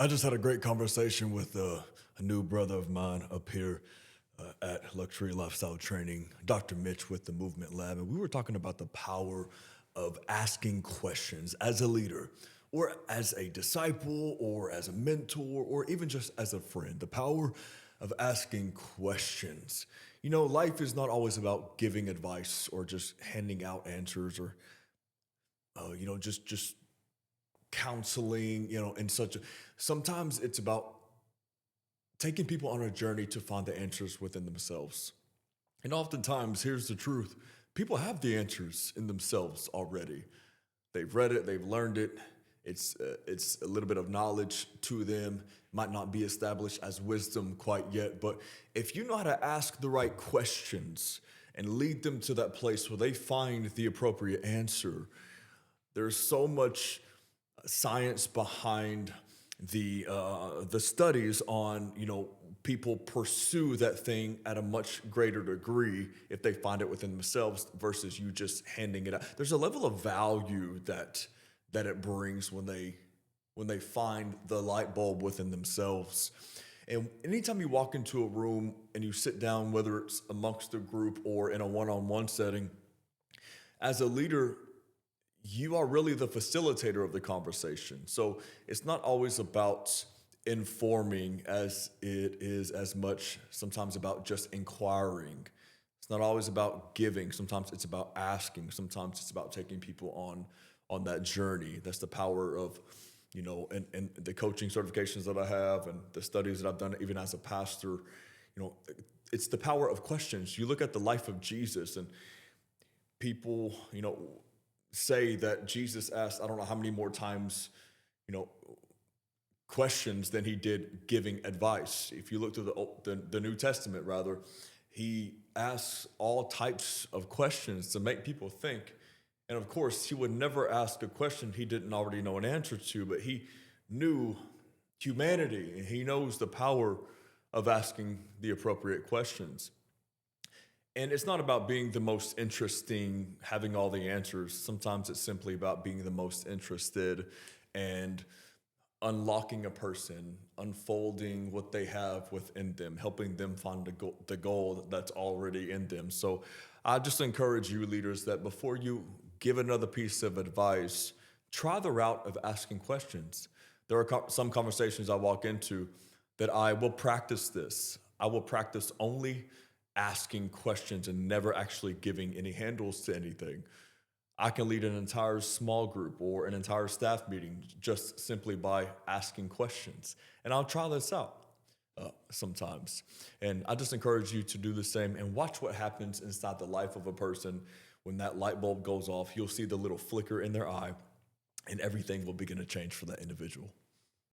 I just had a great conversation with a new brother of mine up here at Luxury Lifestyle Training, Dr. Mitch with the Movement Lab, and we were talking about the power of asking questions as a leader, or as a disciple, or as a mentor, or even just as a friend. The power of asking questions. You know, life is not always about giving advice or just handing out answers or just counseling, in such a sometimes it's about taking people on a journey to find the answers within themselves. And oftentimes, here's the truth: people have the answers in themselves already. They've read it, they've learned it. It's a little bit of knowledge to them. Might not be established as wisdom quite yet, but if you know how to ask the right questions and lead them to that place where they find the appropriate answer, there's so much science behind the studies on people pursue that thing at a much greater degree if they find it within themselves versus you just handing it out. There's a level of value that it brings when they find the light bulb within themselves. And anytime you walk into a room and you sit down, whether it's amongst a group or in a one-on-one setting, as a leader, you are really the facilitator of the conversation. So it's not always about informing as it is as much sometimes about just inquiring. It's not always about giving. Sometimes it's about asking. Sometimes it's about taking people on that journey. That's the power of, and the coaching certifications that I have and the studies that I've done even as a pastor. It's the power of questions. You look at the life of Jesus and people, say that Jesus asked, I don't know how many more times, you know, questions than he did giving advice. If you look through the New Testament, rather, he asks all types of questions to make people think. And of course, he would never ask a question he didn't already know an answer to, but he knew humanity and he knows the power of asking the appropriate questions. And it's not about being the most interesting, having all the answers. Sometimes it's simply about being the most interested and unlocking a person, unfolding what they have within them, helping them find the goal that's already in them. So I just encourage you, leaders, that before you give another piece of advice, try the route of asking questions. There are some conversations I walk into that I will practice this. I will practice only asking questions and never actually giving any handles to anything. I can lead an entire small group or an entire staff meeting just simply by asking questions. And I'll try this out sometimes. And I just encourage you to do the same and watch what happens inside the life of a person when that light bulb goes off. You'll see the little flicker in their eye and everything will begin to change for that individual.